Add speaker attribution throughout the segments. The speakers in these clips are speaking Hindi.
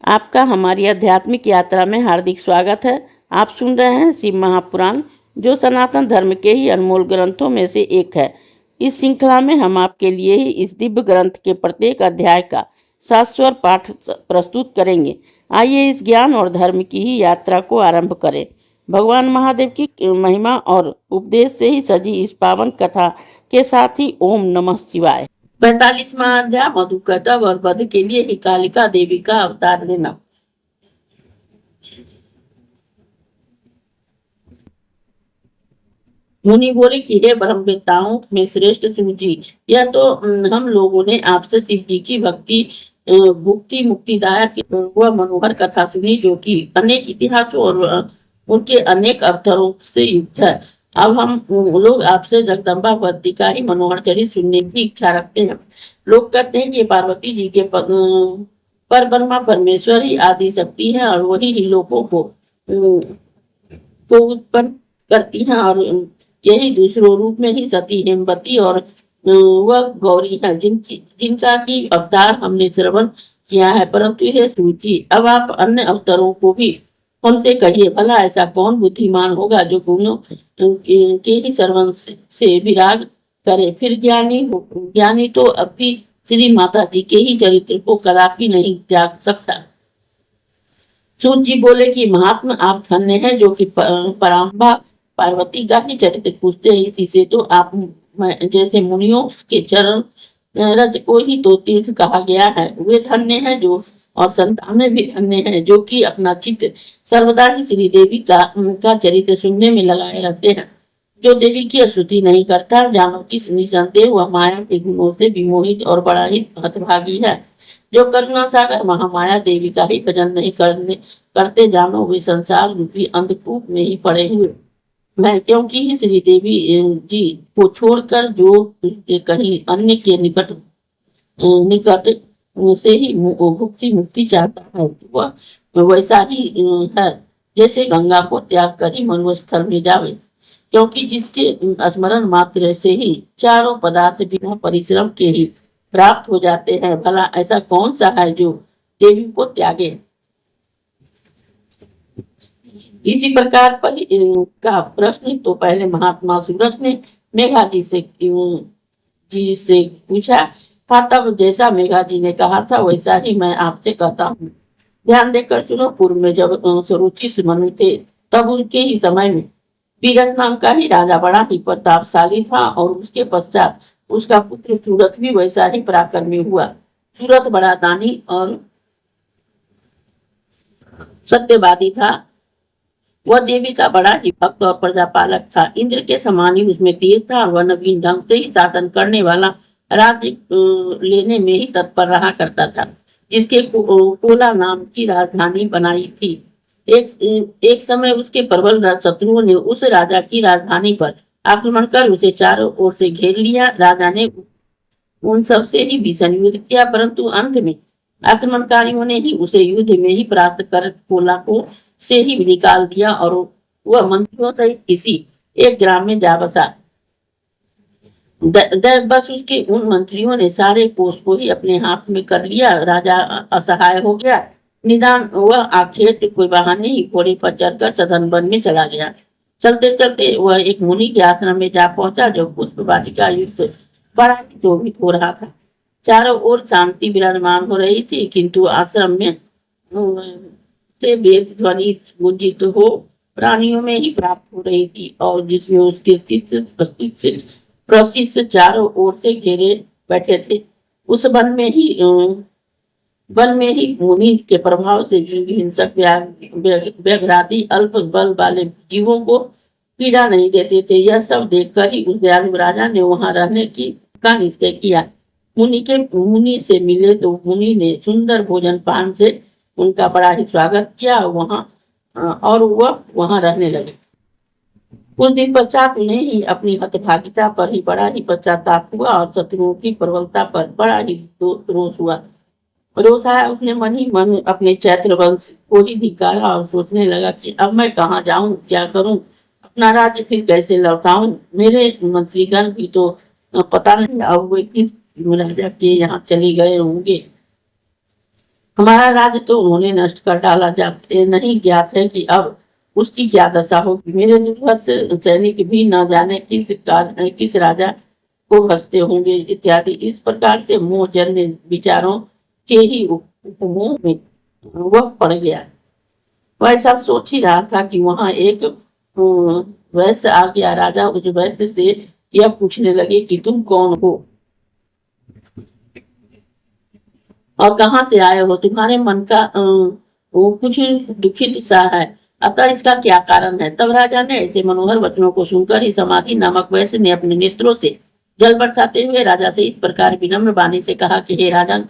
Speaker 1: आपका हमारी आध्यात्मिक यात्रा में हार्दिक स्वागत है। आप सुन रहे हैं शिव महापुराण, जो सनातन धर्म के ही अनमोल ग्रंथों में से एक है। इस श्रृंखला में हम आपके लिए ही इस दिव्य ग्रंथ के प्रत्येक अध्याय का शाश्वत पाठ प्रस्तुत करेंगे। आइए इस ज्ञान और धर्म की ही यात्रा को आरंभ करें। भगवान महादेव की महिमा और उपदेश से ही सजी इस पावन कथा के साथ ही ओम नमः शिवाय। 45वां अध्याय मधु का तप और वध के लिए ही कालिका देवी का अवतार लेना। मुनि बोले कि हे ब्रह्मवेत्ताओं में श्रेष्ठ शिव जी, यह तो हम लोगों ने आपसे शिव जी की भक्ति भुक्ति मुक्तिदायक वह मनोहर कथा सुनी, जो कि अनेक इतिहासों और उनके अनेक अवतारों से युक्त है। अब हम लोग आपसे जगदम्बा भक्ति का ही मनोहर चरित्र सुनने की इच्छा रखते हैं। लोग कहते हैं कि पार्वती जी के पर ब्रह्मा परमेश्वर ही आदि शक्ति है और वही ही लोगों को उत्पन्न करती हैं, और यही दूसरों रूप में ही सती हेमवती और वह गौरी है, जिनका की अवतार हमने श्रवण किया है। परंतु यह सूची, अब आप अन्य अवतारों को भी हमसे कहिए। भला ऐसा कौन बुद्धिमान होगा जो गुणों के ही श्रवण से विराग करे। फिर ज्ञानी तो अब भी श्री माता जी के ही चरित्र को कदापि नहीं त्याग सकता। सूत जी बोले कि महात्मा, आप धन्य हैं जो कि पराम्बा पार्वती का ही चरित्र पूछते हैं। इसी से तो आप जैसे मुनियों के चरण रज को ही तो तीर्थ कहा गया है। वे धन्य हैं जो, और संतानें भी धन्य हैं जो कि अपना चित्त सर्वदा ही श्री देवी का चरित्र सुनने में लगाए रहते हैं। जो देवी की स्तुति नहीं करता, जानो कि निसंदेह वह माया के गुणों से विमोहित और बड़ा ही हतभागी है। जो करुणा सागर महामाया देवी का ही भजन नहीं करते, जानो वे संसार रूपी अंधकूप में ही पड़े हुए मैं, क्योंकि श्री देवी जी को छोड़कर जो कहीं अन्य के निकट से ही भुक्ति मुक्ति चाहता है, वह वैसा ही है जैसे गंगा को त्याग कर ही मरुस्थल में जावे। क्योंकि जिसके स्मरण मात्र से ही चारों पदार्थ बिना परिश्रम के ही प्राप्त हो जाते हैं, भला ऐसा कौन सा है जो देवी को त्यागे। इसी प्रकार पर का प्रश्न तो पहले महात्मा सूरत ने मेघा जी से पूछा था। तब जैसा मेघा जी ने कहा था वैसा ही मैं आपसे कहता हूँ। ध्यान देकर सुनो। पूर्व में जब सुरुचि मनु थे, तब उनके ही समय में पीरथ नाम का ही राजा बड़ा ही प्रतापशाली था, और उसके पश्चात उसका पुत्र सूरत भी वैसा ही पराक्रमी हुआ। सूरत बड़ा दानी और सत्यवादी था। वह देवी का बड़ा ही भक्त और प्रजापालक था। इंद्र के समान ही उसमें तेज था, और वह नवीन ढंग से ही शासन करने वाला राज्य लेने में ही तत्पर रहा करता था, जिसके कोला नाम की राजधानी बनाई थी। एक समय उसके प्रबल शत्रुओं ने उस राजा की राजधानी पर आक्रमण कर उसे चारों ओर से घेर लिया। राजा ने उन सबसे ही भीषण युद्ध किया, परंतु अंत में आक्रमणकारियों ने ही उसे युद्ध में ही प्राप्त कर कोला को से ही निकाल दिया, और वह मंत्रियों सहित किसी एक ग्राम में जा बसा। बस उसके उन मंत्रियों ने सारे पोष को ही अपने हाथ में कर लिया। राजा असहाय हो गया। निदान वह आखेट कोई बहाने ही घोड़े पर चढ़कर सदन वन में चला गया। चलते चलते वह एक मुनि के आश्रम में जा पहुंचा, जो पुष्प वाटिका युक्त बड़ा ही शोभित हो रहा था। चारों ओर शांति विराजमान हो रही थी, किंतु आश्रम में से वेद ध्वनि गुंजित हो प्राणियों में ही प्राप्त हो रही थी, और जिसमें उसके शिष्य प्रशिष्य चारों ओर से घेरे बैठे थे। उस वन में ही मुनि के प्रभाव से हिंसक व्याघ्रादि अल्प बल वाले जीवों को पीड़ा नहीं देते थे। यह सब देखकर ही उस दयालु राजा ने वहां रहने का निश्चय किया। मुनि से मिले तो मुनि ने सुंदर भोजन पान से उनका बड़ा ही स्वागत किया और वह वहां रहने लगे। कुछ दिन पश्चात उन्हें ही अपनी हतभागिता पर ही बड़ा ही पश्चाताप हुआ, और शत्रुओं की प्रबलता पर बड़ा ही रोष हुआ। रोष आया, उसने मन ही मन अपने चैत्र वंश को ही धिक्कारा और सोचने लगा कि अब मैं कहाँ जाऊं, क्या करूं, अपना राज्य फिर कैसे लौटाऊं। मेरे मंत्रीगण भी तो पता नहीं अब वे किस राजा के यहाँ चले गए होंगे। हमारा राज्य तो उन्होंने नष्ट कर डाला, जाते नहीं ज्ञात है कि अब उसकी क्या दशा होगी। मेरे दुर्धर्ष सैनिक भी न जाने किस राजा को हंसते होंगे इत्यादि इस प्रकार से मोहजन्य विचारों के ही उपमोह में वह पड़ गया। वह ऐसा सोच ही रहा था कि वहां एक वैश्य आ गया। राजा उस वैश्य से यह पूछने लगे कि तुम कौन हो और कहाँ से आए हो, तुम्हारे मन का वो कुछ दुखित सा है, अतः इसका क्या कारण है। तब राजा ने ऐसे मनोहर वचनों को सुनकर ही समाधि नामक वैश्य ने अपने नेत्रों से जल बरसाते हुए राजा से इस प्रकार विनम्र वाणी से कहा कि हे राजन,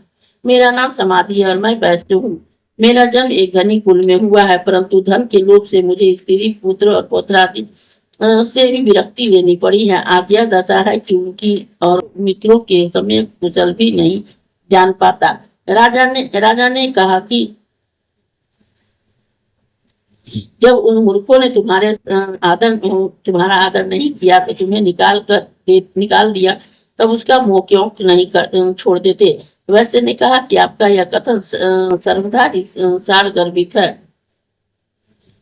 Speaker 1: मेरा नाम समाधि है और मैं वैश्य हूँ। मेरा जन्म एक धनी कुल में हुआ है, परंतु धन के लोभ से मुझे स्त्री पुत्र और पौत्रादि से भी विरक्ति लेनी पड़ी है। आज यह दशा है कि उनकी और मित्रों के समय कुशल भी नहीं जान पाता। राजा ने कहा कि जब उन मूर्खों ने तुम्हारा आदर नहीं किया तो तुम्हें निकाल दिया, तब उसका मुंह क्यों नहीं छोड़ देते। वैसे ने कहा कि आपका यह कथन सर्वथा सार गर्भित है,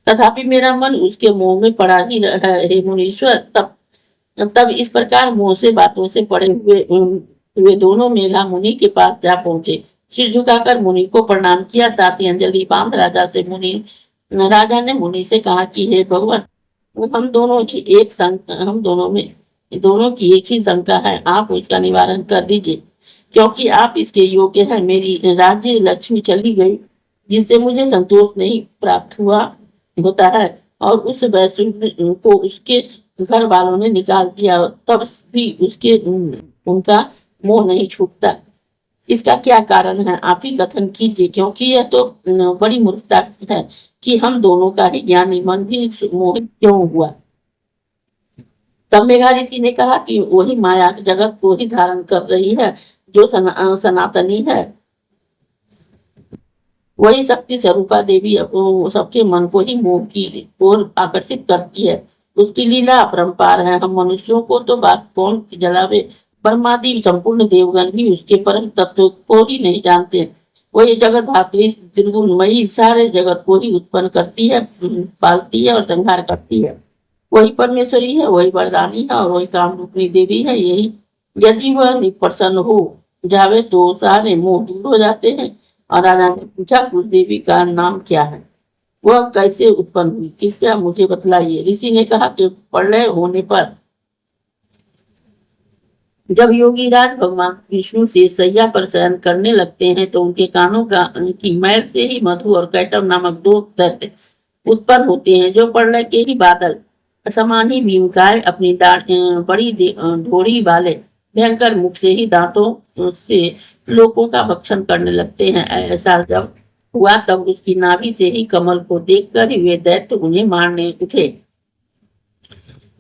Speaker 1: तथापि मेरा मन उसके मुंह में पड़ा ही है। हे मुनीश्वर, तब इस प्रकार मुंह से बातों से पड़े हुए दोनों मेघा मुनि के पास जा पहुंचे। सिर झुकाकर मुनि को प्रणाम किया, साथ ही अंजलि बांध राजा ने मुनि से कहा कि हे भगवान, हम दोनों की एक ही शंका है, आप उसका निवारण कर दीजिए, क्योंकि आप इसके योग्य हैं। मेरी राज्य लक्ष्मी चली गई, जिससे मुझे संतोष नहीं प्राप्त हुआ होता है, और उस वैश्य को उसके घर वालों ने निकाल दिया, तब भी उनका मोह नहीं छूटता। इसका क्या कारण है, आप ही कथन कीजिए, क्योंकि यह तो बड़ी मूर्खता है कि हम दोनों का ही ज्ञानी मन भी मोहित क्यों हुआ। तब मेघारिषि ने कहा कि वही माया जगत को ही धारण कर रही है, जो सनातनी है। वही शक्ति स्वरूपा देवी सबके मन को ही मोह की ओर आकर्षित करती है। उसकी लीला अपरंपार है। हम मनुष्यों को तो बात कौन जलावे, ब्रह्मादि संपूर्ण देवगण भी उसके परम तत्व को ही नहीं जानते। वही जगत धात्री त्रिगुणमयी सारे जगत को ही उत्पन्न करती है, पालती है और संहार करती है। वही परमेश्वरी है, वही वरदानी है और वही काम रूपनी देवी है। यही यदि वह निप्रसन्न हो जावे तो सारे मोह दूर हो जाते हैं। और राजा ने पूछा, उस देवी का नाम क्या है, वह कैसे उत्पन्न हुई, कृपया मुझे बतलाइए। ऋषि ने कहा कि प्रलय होने पर जब योगी राज भगवान विष्णु से सैया पर शयन करने लगते हैं तो उनके कानों की मैल से ही मधु और कैटव नामक दो दैत्य उत्पन्न होते हैं, जो प्रलय के ही बादल समान ही भीमकाय अपनी बड़ी ढोड़ी वाले भयंकर मुख से ही दांतों से लोगों का भक्षण करने लगते हैं। ऐसा जब हुआ तब उसकी नाभि से ही कमल को देखकर ही वे दैत्य उन्हें मारने उठे।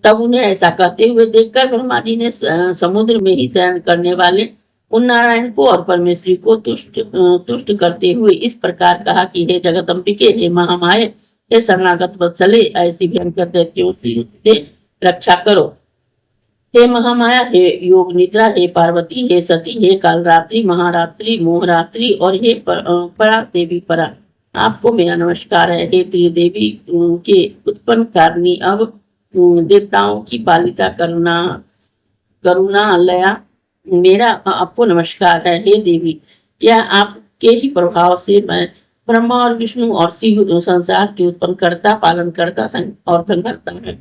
Speaker 1: तब उन्हें ऐसा कहते हुए देखकर ब्रह्मा जी ने समुद्र में ही शयन करने वाले उन नारायण को और परमेश्वरी को तुष्ट करते हुए इस प्रकार कहा कि हे जगदम्बिके, हे महामाये, हे शरणागत वत्सले, ऐसी भयंकर दैत्यों से रक्षा करो। हे महामाया, हे योग निद्रा, हे पार्वती, हे सती, हे कालरात्रि, महारात्रि, मोहरात्रि और हे परा देवी परा, आपको मेरा नमस्कार है। हे त्रिदेवी के उत्पन्न कारिणी, अब देवताओं की पालिता करुणालया, मेरा आपको नमस्कार है। हे देवी, क्या आपके ही प्रभाव से मैं ब्रह्मा और विष्णु और शिव संसार के उत्पन्न करता, पालन करता और संहरता है।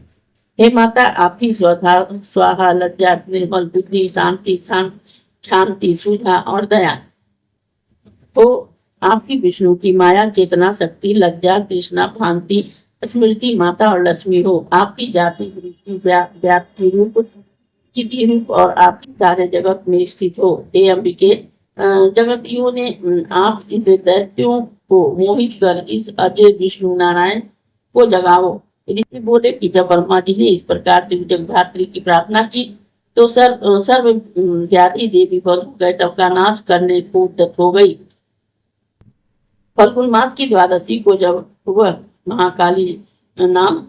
Speaker 1: हे माता, आप ही स्वाहा, लज्जा, निर्मल बुद्धि, शांति, सुधा और दया हो। आप ही विष्णु की माया, चेतना, शक्ति, लज्जा, कृष्णा, भांति, स्मृति, माता और लक्ष्मी हो। आपकी जाति व्याप्ति रूप, चिति रूप और आपकी सारे जगत में स्थित हो। हे अंबिके, जगतियों ने आप इस दैत्यों को मोहित कर इस अजय विष्णु नारायण को जगाओ। ऋषि बोले कि जब ब्रह्मा जी ने इस प्रकार से जगधात्री की प्रार्थना की तो सर्व व्याधि देवी कैटव का नाश करने को उद्यत हो गई। फल्गुन मास की द्वादशी को जब वह महाकाली नाम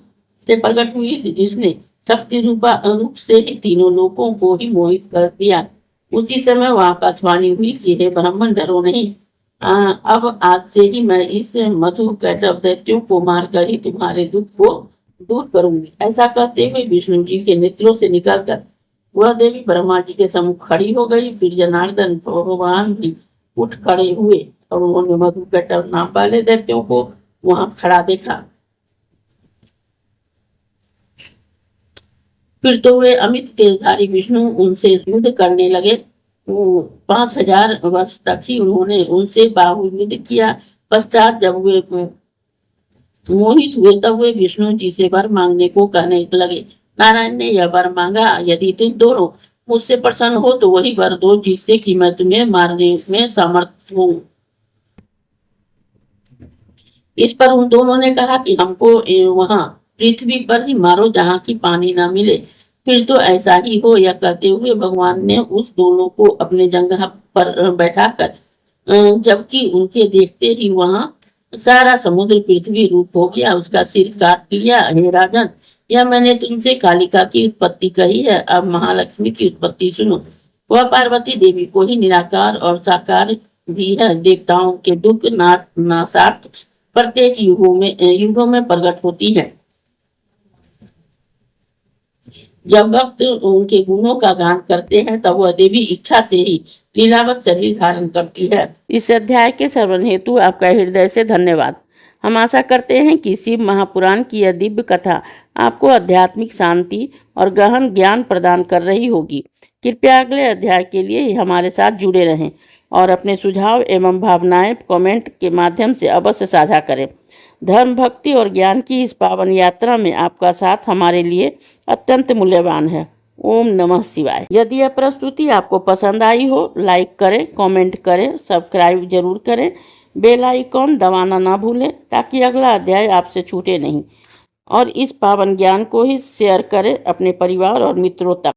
Speaker 1: से प्रकट हुई, जिसने शक्ति रूप से ही तीनों लोगों को ही मोहित कर दिया, उसी समय वहां आकाशवाणी हुई कि हे ब्राह्मण, डरो नहीं, अब आज से ही मैं इस मधु कैटव दैत्यों को मारकर ही तुम्हारे दुख को दूर करूंगी। ऐसा कहते हुए विष्णु जी के नेत्रों से निकलकर वह देवी ब्रह्मा जी के सम्मुख खड़ी हो गई। फिर जनार्दन भगवान भी उठ खड़े हुए और उन्होंने मधु कैटव नाम वाले दैत्यों को वहां खड़ा देखा। फिर तो वे अमित तेजधारी विष्णु उनसे युद्ध करने लगे। 5000 वर्ष तक ही उन्होंने उनसे बाहुयुद्ध किया। पश्चात जब वे मोहित हुए तब वे विष्णु जी से वर मांगने को कहने लगे। नारायण ने यह वर मांगा, यदि तुम दोनों मुझसे प्रसन्न हो तो वही वर दो जिससे कि मैं तुम्हें मारने में समर्थ हूँ। इस पर उन दोनों ने कहा कि हमको वहां पृथ्वी पर ही मारो जहाँ की पानी न मिले। फिर तो ऐसा ही हो। यह कहते हुए भगवान ने उस दोनों को अपने जंघा पर बैठाकर जबकि उनके देखते ही वहां सारा समुद्र पृथ्वी रूप हो गया, उसका सिर काट लिया। हे राजन, यह मैंने तुमसे कालिका की उत्पत्ति कही है, अब महालक्ष्मी की उत्पत्ति सुनो। वह पार्वती देवी को ही निराकार और साकार भी है। देवताओं के दुख नाशार्थ प्रत्येक युगों में प्रकट होती है। जब भक्त उनके गुणों का गान करते हैं तब वह देवी इच्छा से ही लीलावत शरीर धारण करती है। इस अध्याय के श्रवण हेतु आपका हृदय से धन्यवाद। हम आशा करते हैं कि शिव महापुराण की यह दिव्य कथा आपको आध्यात्मिक शांति और गहन ज्ञान प्रदान कर रही होगी। कृपया अगले अध्याय के लिए हमारे साथ जुड़े रहें और अपने सुझाव एवं भावनाएं कमेंट के माध्यम से अवश्य साझा करें। धर्म, भक्ति और ज्ञान की इस पावन यात्रा में आपका साथ हमारे लिए अत्यंत मूल्यवान है। ओम नमः शिवाय। यदि यह प्रस्तुति आपको पसंद आई हो, लाइक करें, कमेंट करें, सब्सक्राइब जरूर करें, बेल आइकॉन दबाना ना भूलें ताकि अगला अध्याय आपसे छूटे नहीं। और इस पावन ज्ञान को ही शेयर करें अपने परिवार और मित्रों तक।